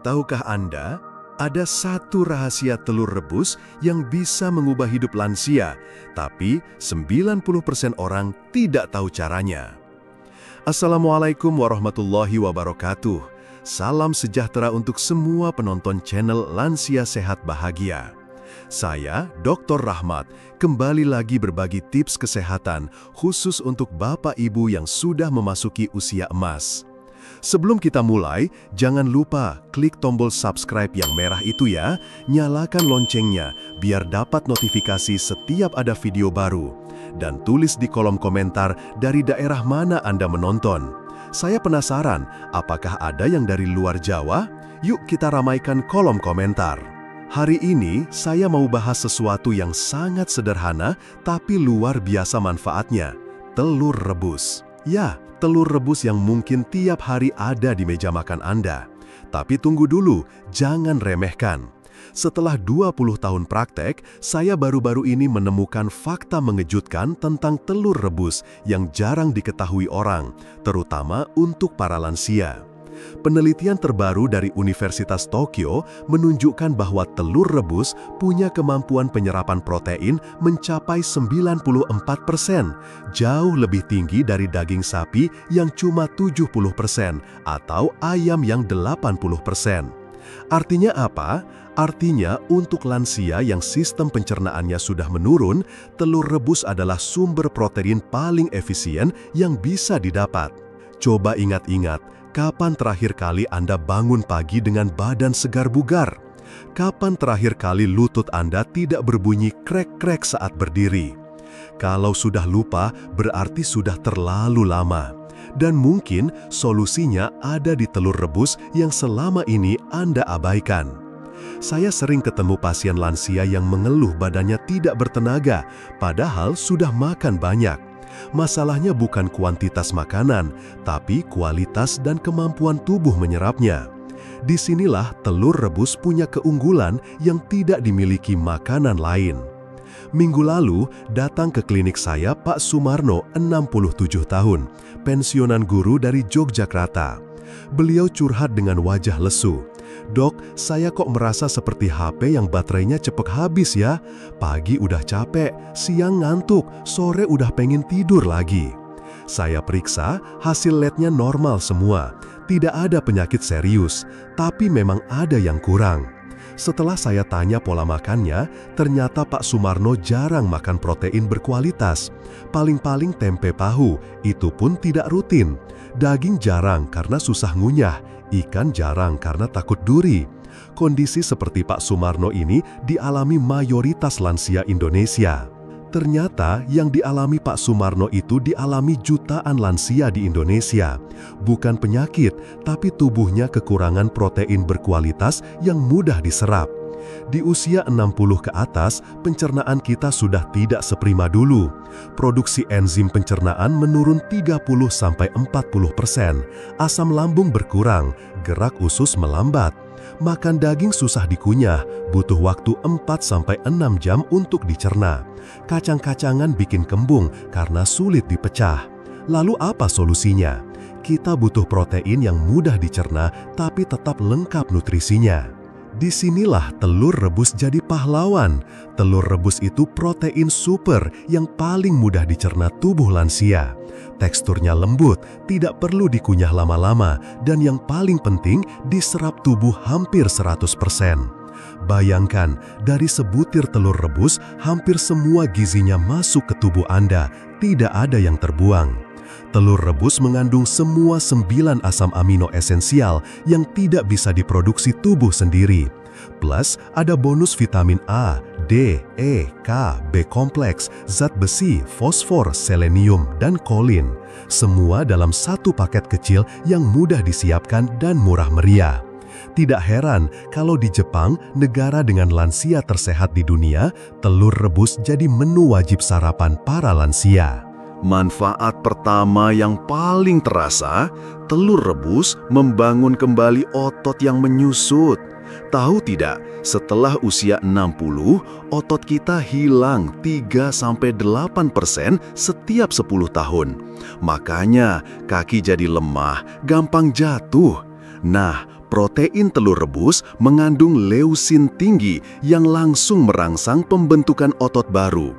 Tahukah Anda, ada satu rahasia telur rebus yang bisa mengubah hidup lansia, tapi 90% orang tidak tahu caranya. Assalamualaikum warahmatullahi wabarakatuh. Salam sejahtera untuk semua penonton channel Lansia Sehat Bahagia. Saya, Dr. Rahmat, kembali lagi berbagi tips kesehatan khusus untuk Bapak Ibu yang sudah memasuki usia emas. Sebelum kita mulai, jangan lupa klik tombol subscribe yang merah itu ya, nyalakan loncengnya biar dapat notifikasi setiap ada video baru. Dan tulis di kolom komentar dari daerah mana Anda menonton. Saya penasaran, apakah ada yang dari luar Jawa? Yuk kita ramaikan kolom komentar. Hari ini saya mau bahas sesuatu yang sangat sederhana tapi luar biasa manfaatnya, telur rebus. Ya, telur rebus yang mungkin tiap hari ada di meja makan Anda. Tapi tunggu dulu, jangan remehkan. Setelah 20 tahun praktek, saya baru-baru ini menemukan fakta mengejutkan tentang telur rebus yang jarang diketahui orang, terutama untuk para lansia. Penelitian terbaru dari Universitas Tokyo menunjukkan bahwa telur rebus punya kemampuan penyerapan protein mencapai 94%, jauh lebih tinggi dari daging sapi yang cuma 70% atau ayam yang 80%. Artinya apa? Artinya untuk lansia yang sistem pencernaannya sudah menurun, telur rebus adalah sumber protein paling efisien yang bisa didapat. Coba ingat-ingat, kapan terakhir kali Anda bangun pagi dengan badan segar bugar? Kapan terakhir kali lutut Anda tidak berbunyi krek-krek saat berdiri? Kalau sudah lupa, berarti sudah terlalu lama. Dan mungkin solusinya ada di telur rebus yang selama ini Anda abaikan. Saya sering ketemu pasien lansia yang mengeluh badannya tidak bertenaga, padahal sudah makan banyak. Masalahnya bukan kuantitas makanan, tapi kualitas dan kemampuan tubuh menyerapnya. Disinilah telur rebus punya keunggulan yang tidak dimiliki makanan lain. Minggu lalu, datang ke klinik saya Pak Sumarno, 67 tahun, pensiunan guru dari Yogyakarta. Beliau curhat dengan wajah lesu. "Dok, saya kok merasa seperti HP yang baterainya cepet habis ya. Pagi udah capek, siang ngantuk, sore udah pengen tidur lagi." Saya periksa, hasil labnya normal semua. Tidak ada penyakit serius, tapi memang ada yang kurang. Setelah saya tanya pola makannya, ternyata Pak Sumarno jarang makan protein berkualitas. Paling-paling tempe pahu, itu pun tidak rutin. Daging jarang karena susah ngunyah, ikan jarang karena takut duri. Kondisi seperti Pak Sumarno ini dialami mayoritas lansia Indonesia. Ternyata yang dialami Pak Sumarno itu dialami jutaan lansia di Indonesia. Bukan penyakit, tapi tubuhnya kekurangan protein berkualitas yang mudah diserap. Di usia 60 ke atas, pencernaan kita sudah tidak seprima dulu. Produksi enzim pencernaan menurun 30-40%, asam lambung berkurang, gerak usus melambat. Makan daging susah dikunyah, butuh waktu 4-6 jam untuk dicerna. Kacang-kacangan bikin kembung karena sulit dipecah. Lalu apa solusinya? Kita butuh protein yang mudah dicerna tapi tetap lengkap nutrisinya. Disinilah telur rebus jadi pahlawan. Telur rebus itu protein super yang paling mudah dicerna tubuh lansia. Teksturnya lembut, tidak perlu dikunyah lama-lama, dan yang paling penting diserap tubuh hampir 100%. Bayangkan, dari sebutir telur rebus, hampir semua gizinya masuk ke tubuh Anda, tidak ada yang terbuang. Telur rebus mengandung semua 9 asam amino esensial yang tidak bisa diproduksi tubuh sendiri. Plus, ada bonus vitamin A, D, E, K, B kompleks, zat besi, fosfor, selenium, dan kolin. Semua dalam satu paket kecil yang mudah disiapkan dan murah meriah. Tidak heran kalau di Jepang, negara dengan lansia tersehat di dunia, telur rebus jadi menu wajib sarapan para lansia. Manfaat pertama yang paling terasa, telur rebus membangun kembali otot yang menyusut. Tahu tidak, setelah usia 60, otot kita hilang 3-8% setiap 10 tahun. Makanya kaki jadi lemah, gampang jatuh. Nah, Protein telur rebus mengandung leusin tinggi yang langsung merangsang pembentukan otot baru.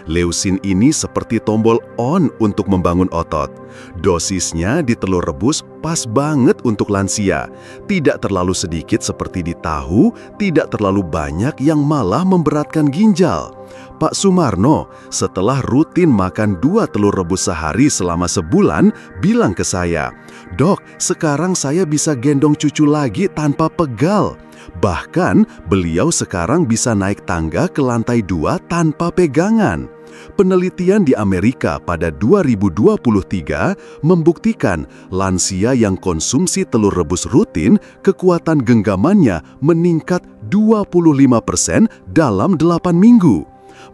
Leusin ini seperti tombol on untuk membangun otot. Dosisnya di telur rebus pas banget untuk lansia. Tidak terlalu sedikit seperti di tahu, tidak terlalu banyak yang malah memberatkan ginjal. Pak Sumarno, setelah rutin makan 2 telur rebus sehari selama sebulan, bilang ke saya, "Dok, sekarang saya bisa gendong cucu lagi tanpa pegal." Bahkan, beliau sekarang bisa naik tangga ke lantai 2 tanpa pegangan. Penelitian di Amerika pada 2023 membuktikan lansia yang konsumsi telur rebus rutin, kekuatan genggamannya meningkat 25% dalam 8 minggu.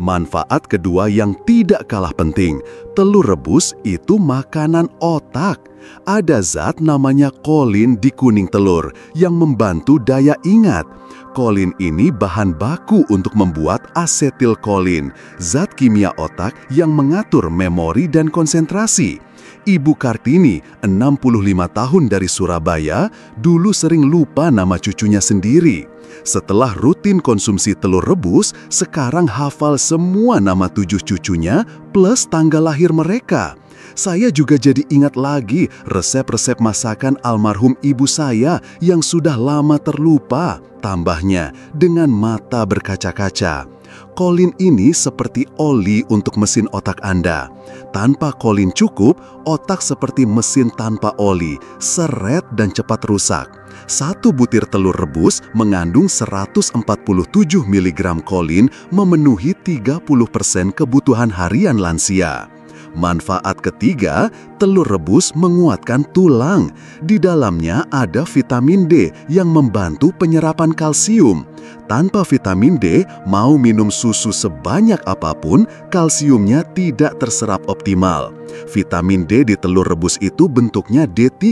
Manfaat kedua yang tidak kalah penting, telur rebus itu makanan otak. Ada zat namanya kolin di kuning telur yang membantu daya ingat. Kolin ini bahan baku untuk membuat asetilkolin, zat kimia otak yang mengatur memori dan konsentrasi. Ibu Kartini, 65 tahun dari Surabaya, dulu sering lupa nama cucunya sendiri. Setelah rutin konsumsi telur rebus, sekarang hafal semua nama 7 cucunya plus tanggal lahir mereka. Saya juga jadi ingat lagi resep-resep masakan almarhum ibu saya yang sudah lama terlupa. Tambahnya, dengan mata berkaca-kaca. Kolin ini seperti oli untuk mesin otak Anda. Tanpa kolin cukup, otak seperti mesin tanpa oli, seret dan cepat rusak. 1 butir telur rebus mengandung 147 mg kolin, memenuhi 30% kebutuhan harian lansia. Manfaat ketiga, telur rebus menguatkan tulang. Di dalamnya ada vitamin D yang membantu penyerapan kalsium. Tanpa vitamin D, mau minum susu sebanyak apapun, kalsiumnya tidak terserap optimal. Vitamin D di telur rebus itu bentuknya D3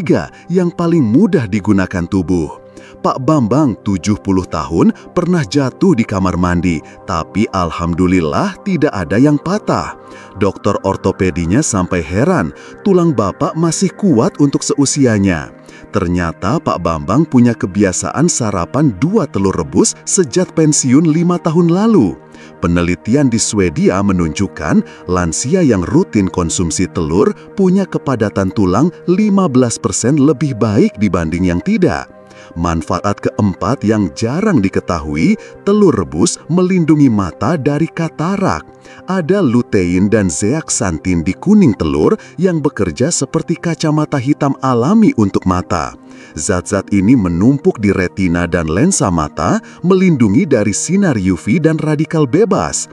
yang paling mudah digunakan tubuh. Pak Bambang, 70 tahun, pernah jatuh di kamar mandi, tapi alhamdulillah tidak ada yang patah. Dokter ortopedinya sampai heran, tulang bapak masih kuat untuk seusianya. Ternyata Pak Bambang punya kebiasaan sarapan 2 telur rebus sejak pensiun 5 tahun lalu. Penelitian di Swedia menunjukkan lansia yang rutin konsumsi telur punya kepadatan tulang 15% lebih baik dibanding yang tidak. Manfaat keempat yang jarang diketahui, telur rebus melindungi mata dari katarak. Ada lutein dan zeaxanthin di kuning telur yang bekerja seperti kacamata hitam alami untuk mata. Zat-zat ini menumpuk di retina dan lensa mata, melindungi dari sinar UV dan radikal bebas.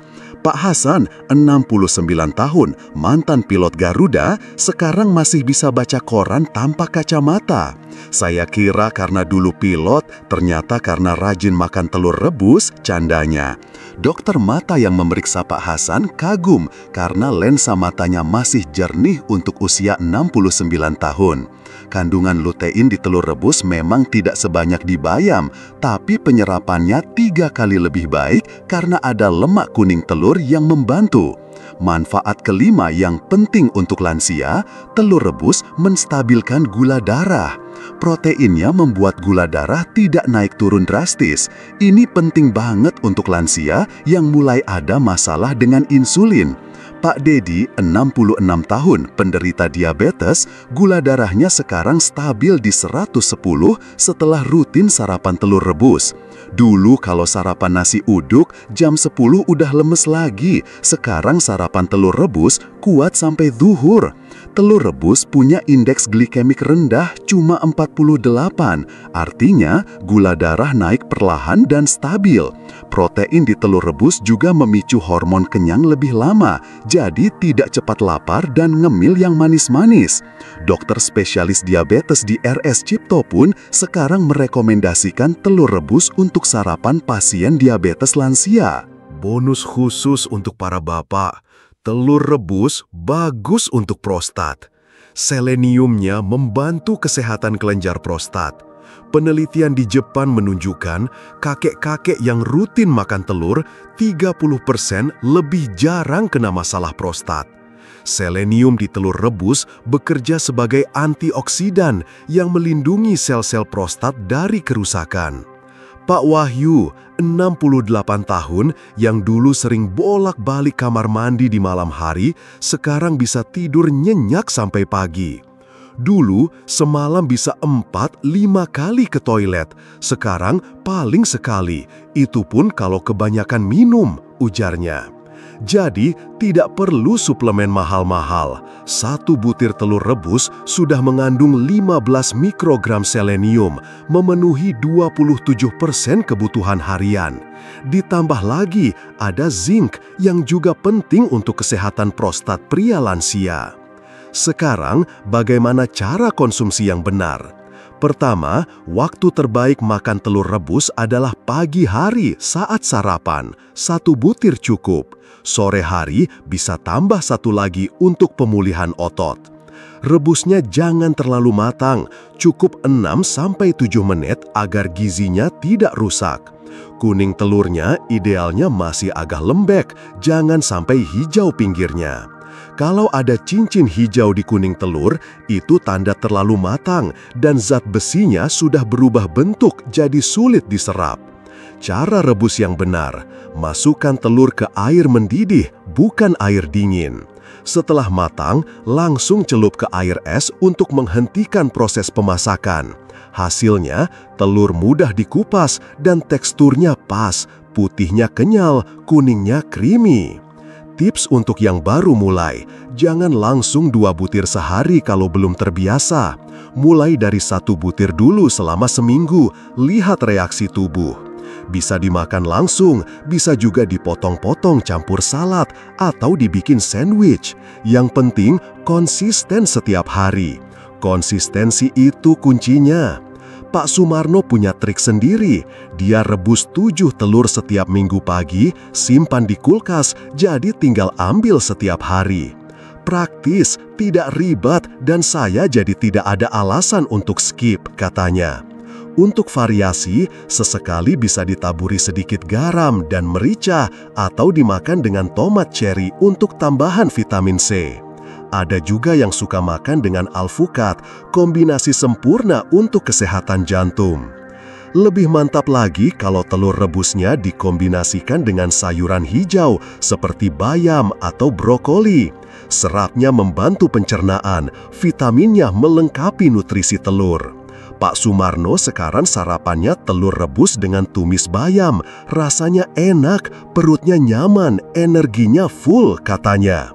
Pak Hasan, 69 tahun, mantan pilot Garuda, sekarang masih bisa baca koran tanpa kacamata. Saya kira karena dulu pilot, ternyata karena rajin makan telur rebus, candanya. Dokter mata yang memeriksa Pak Hasan kagum karena lensa matanya masih jernih untuk usia 69 tahun. Kandungan lutein di telur rebus memang tidak sebanyak di bayam, tapi penyerapannya 3 kali lebih baik karena ada lemak kuning telur yang membantu. Manfaat kelima yang penting untuk lansia, telur rebus menstabilkan gula darah. Proteinnya membuat gula darah tidak naik turun drastis. Ini penting banget untuk lansia yang mulai ada masalah dengan insulin. Pak Dedi, 66 tahun, penderita diabetes, gula darahnya sekarang stabil di 110 setelah rutin sarapan telur rebus. Dulu kalau sarapan nasi uduk, jam 10 udah lemes lagi. Sekarang sarapan telur rebus kuat sampai zuhur. Telur rebus punya indeks glikemik rendah cuma 48, artinya gula darah naik perlahan dan stabil. Protein di telur rebus juga memicu hormon kenyang lebih lama, jadi tidak cepat lapar dan ngemil yang manis-manis. Dokter spesialis diabetes di RS Cipto pun sekarang merekomendasikan telur rebus untuk sarapan pasien diabetes lansia. Bonus khusus untuk para bapak. Telur rebus bagus untuk prostat. Seleniumnya membantu kesehatan kelenjar prostat. Penelitian di Jepang menunjukkan kakek-kakek yang rutin makan telur 30% lebih jarang kena masalah prostat. Selenium di telur rebus bekerja sebagai antioksidan yang melindungi sel-sel prostat dari kerusakan. Pak Wahyu, 68 tahun, yang dulu sering bolak-balik kamar mandi di malam hari, sekarang bisa tidur nyenyak sampai pagi. Dulu, semalam bisa 4-5 kali ke toilet, sekarang paling sekali, itu pun kalau kebanyakan minum, ujarnya. Jadi, tidak perlu suplemen mahal-mahal. 1 butir telur rebus sudah mengandung 15 mikrogram selenium, memenuhi 27% kebutuhan harian. Ditambah lagi, ada zinc yang juga penting untuk kesehatan prostat pria lansia. Sekarang, bagaimana cara konsumsi yang benar? Pertama, waktu terbaik makan telur rebus adalah pagi hari saat sarapan, 1 butir cukup. Sore hari bisa tambah 1 lagi untuk pemulihan otot. Rebusnya jangan terlalu matang, cukup 6-7 menit agar gizinya tidak rusak. Kuning telurnya idealnya masih agak lembek, jangan sampai hijau pinggirnya. Kalau ada cincin hijau di kuning telur, itu tanda terlalu matang dan zat besinya sudah berubah bentuk jadi sulit diserap. Cara rebus yang benar, masukkan telur ke air mendidih, bukan air dingin. Setelah matang, langsung celup ke air es untuk menghentikan proses pemasakan. Hasilnya, telur mudah dikupas dan teksturnya pas, putihnya kenyal, kuningnya creamy. Tips untuk yang baru mulai, jangan langsung 2 butir sehari kalau belum terbiasa. Mulai dari 1 butir dulu selama seminggu, lihat reaksi tubuh. Bisa dimakan langsung, bisa juga dipotong-potong campur salad, atau dibikin sandwich. Yang penting, konsisten setiap hari. Konsistensi itu kuncinya. Pak Sumarno punya trik sendiri. Dia rebus 7 telur setiap minggu pagi, simpan di kulkas, jadi tinggal ambil setiap hari. Praktis, tidak ribet, dan saya jadi tidak ada alasan untuk skip, katanya. Untuk variasi, sesekali bisa ditaburi sedikit garam dan merica atau dimakan dengan tomat cherry untuk tambahan vitamin C. Ada juga yang suka makan dengan alpukat, kombinasi sempurna untuk kesehatan jantung. Lebih mantap lagi kalau telur rebusnya dikombinasikan dengan sayuran hijau seperti bayam atau brokoli. Seratnya membantu pencernaan, vitaminnya melengkapi nutrisi telur. Pak Sumarno sekarang sarapannya telur rebus dengan tumis bayam. Rasanya enak, perutnya nyaman, energinya full, katanya.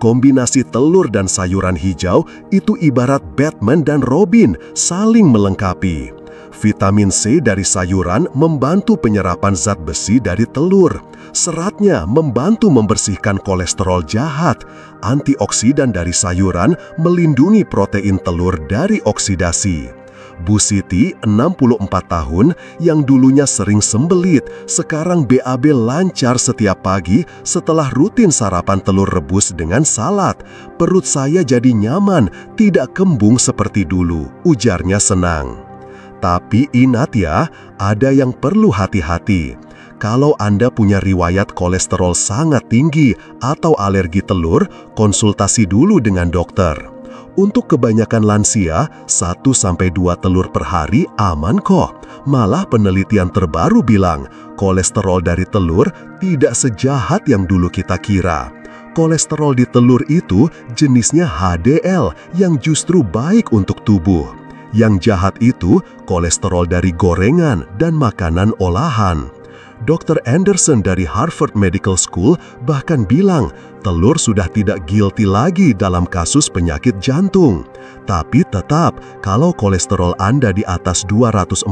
Kombinasi telur dan sayuran hijau itu ibarat Batman dan Robin, saling melengkapi. Vitamin C dari sayuran membantu penyerapan zat besi dari telur. Seratnya membantu membersihkan kolesterol jahat. Antioksidan dari sayuran melindungi protein telur dari oksidasi. Bu Siti, 64 tahun, yang dulunya sering sembelit, sekarang BAB lancar setiap pagi setelah rutin sarapan telur rebus dengan salad. Perut saya jadi nyaman, tidak kembung seperti dulu, ujarnya senang. Tapi ingat ya, ada yang perlu hati-hati. Kalau Anda punya riwayat kolesterol sangat tinggi atau alergi telur, konsultasi dulu dengan dokter. Untuk kebanyakan lansia, 1-2 telur per hari aman kok. Malah penelitian terbaru bilang, kolesterol dari telur tidak sejahat yang dulu kita kira. Kolesterol di telur itu jenisnya HDL yang justru baik untuk tubuh. Yang jahat itu kolesterol dari gorengan dan makanan olahan. Dr. Anderson dari Harvard Medical School bahkan bilang telur sudah tidak guilty lagi dalam kasus penyakit jantung. Tapi tetap, kalau kolesterol Anda di atas 240,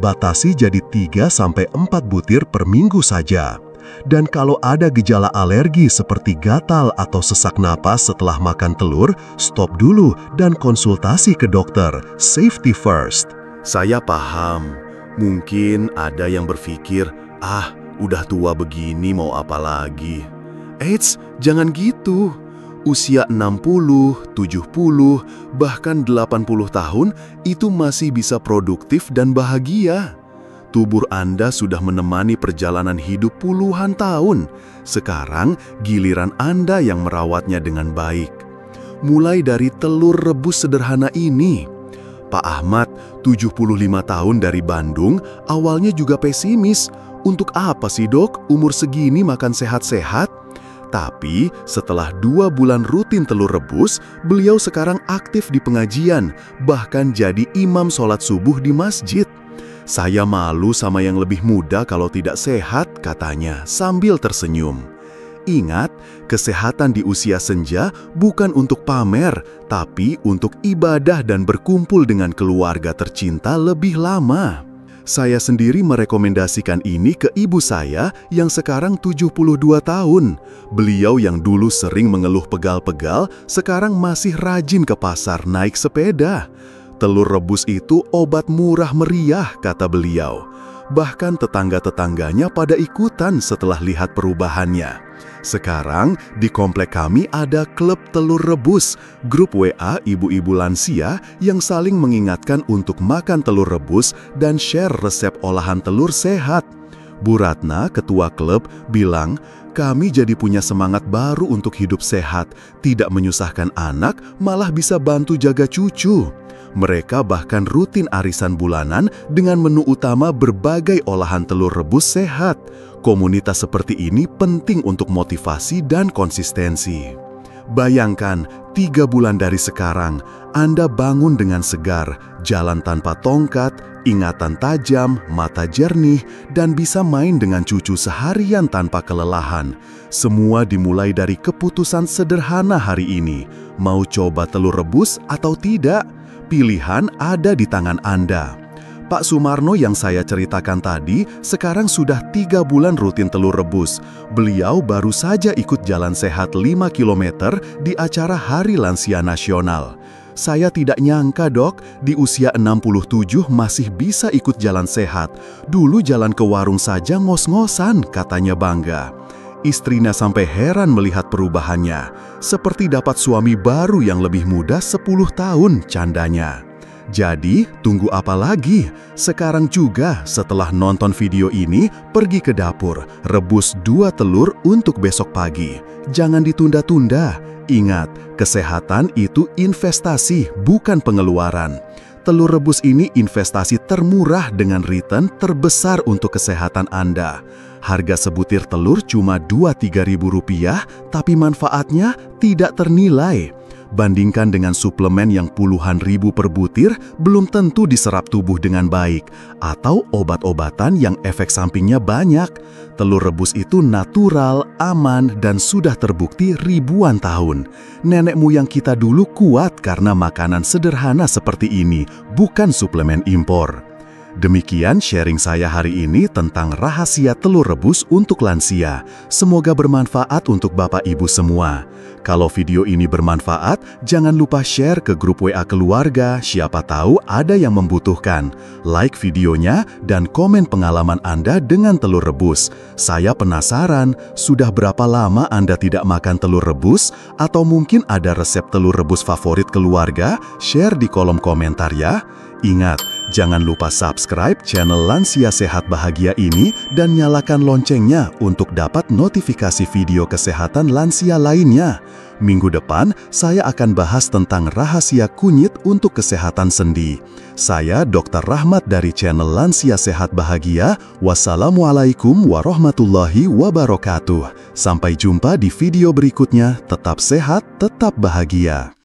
batasi jadi 3-4 butir per minggu saja. Dan kalau ada gejala alergi seperti gatal atau sesak napas setelah makan telur, stop dulu dan konsultasi ke dokter. Safety first. Saya paham. Mungkin ada yang berpikir, udah tua begini mau apa lagi? Eits, jangan gitu. Usia 60, 70, bahkan 80 tahun itu masih bisa produktif dan bahagia. Tubuh Anda sudah menemani perjalanan hidup puluhan tahun. Sekarang giliran Anda yang merawatnya dengan baik. Mulai dari telur rebus sederhana ini. Pak Ahmad, 75 tahun dari Bandung, awalnya juga pesimis. Untuk apa sih dok, umur segini makan sehat-sehat? Tapi setelah 2 bulan rutin telur rebus, beliau sekarang aktif di pengajian, bahkan jadi imam sholat subuh di masjid. Saya malu sama yang lebih muda kalau tidak sehat, katanya sambil tersenyum. Ingat, kesehatan di usia senja bukan untuk pamer, tapi untuk ibadah dan berkumpul dengan keluarga tercinta lebih lama. Saya sendiri merekomendasikan ini ke ibu saya yang sekarang 72 tahun. Beliau yang dulu sering mengeluh pegal-pegal, sekarang masih rajin ke pasar naik sepeda. Telur rebus itu obat murah meriah, kata beliau. Bahkan tetangga-tetangganya pada ikutan setelah lihat perubahannya. Sekarang di komplek kami ada klub telur rebus, grup WA ibu-ibu lansia yang saling mengingatkan untuk makan telur rebus dan share resep olahan telur sehat. Bu Ratna, ketua klub, bilang, kami jadi punya semangat baru untuk hidup sehat, tidak menyusahkan anak, malah bisa bantu jaga cucu. Mereka bahkan rutin arisan bulanan dengan menu utama berbagai olahan telur rebus sehat. Komunitas seperti ini penting untuk motivasi dan konsistensi. Bayangkan, 3 bulan dari sekarang, Anda bangun dengan segar, jalan tanpa tongkat, ingatan tajam, mata jernih, dan bisa main dengan cucu seharian tanpa kelelahan. Semua dimulai dari keputusan sederhana hari ini. Mau coba telur rebus atau tidak? Pilihan ada di tangan Anda. Pak Sumarno yang saya ceritakan tadi sekarang sudah 3 bulan rutin telur rebus. Beliau baru saja ikut jalan sehat 5 km di acara Hari Lansia Nasional. Saya tidak nyangka dok, di usia 67 masih bisa ikut jalan sehat. Dulu jalan ke warung saja ngos-ngosan, katanya bangga. Istrinya sampai heran melihat perubahannya. Seperti dapat suami baru yang lebih muda 10 tahun, candanya. Jadi, tunggu apa lagi? Sekarang juga setelah nonton video ini, pergi ke dapur, rebus 2 telur untuk besok pagi. Jangan ditunda-tunda. Ingat, kesehatan itu investasi, bukan pengeluaran. Telur rebus ini investasi termurah dengan return terbesar untuk kesehatan Anda. Harga sebutir telur cuma Rp2-3.000, tapi manfaatnya tidak ternilai. Bandingkan dengan suplemen yang puluhan ribu per butir, belum tentu diserap tubuh dengan baik, atau obat-obatan yang efek sampingnya banyak. Telur rebus itu natural, aman, dan sudah terbukti ribuan tahun. Nenek moyang kita dulu kuat karena makanan sederhana seperti ini, bukan suplemen impor. Demikian sharing saya hari ini tentang rahasia telur rebus untuk lansia. Semoga bermanfaat untuk Bapak Ibu semua. Kalau video ini bermanfaat, jangan lupa share ke grup WA keluarga, siapa tahu ada yang membutuhkan. Like videonya dan komen pengalaman Anda dengan telur rebus. Saya penasaran, sudah berapa lama Anda tidak makan telur rebus? Atau mungkin ada resep telur rebus favorit keluarga? Share di kolom komentar ya. Ingat, jangan lupa subscribe channel Lansia Sehat Bahagia ini dan nyalakan loncengnya untuk dapat notifikasi video kesehatan lansia lainnya. Minggu depan, saya akan bahas tentang rahasia kunyit untuk kesehatan sendi. Saya Dr. Rahmat dari channel Lansia Sehat Bahagia. Wassalamualaikum warahmatullahi wabarakatuh. Sampai jumpa di video berikutnya. Tetap sehat, tetap bahagia.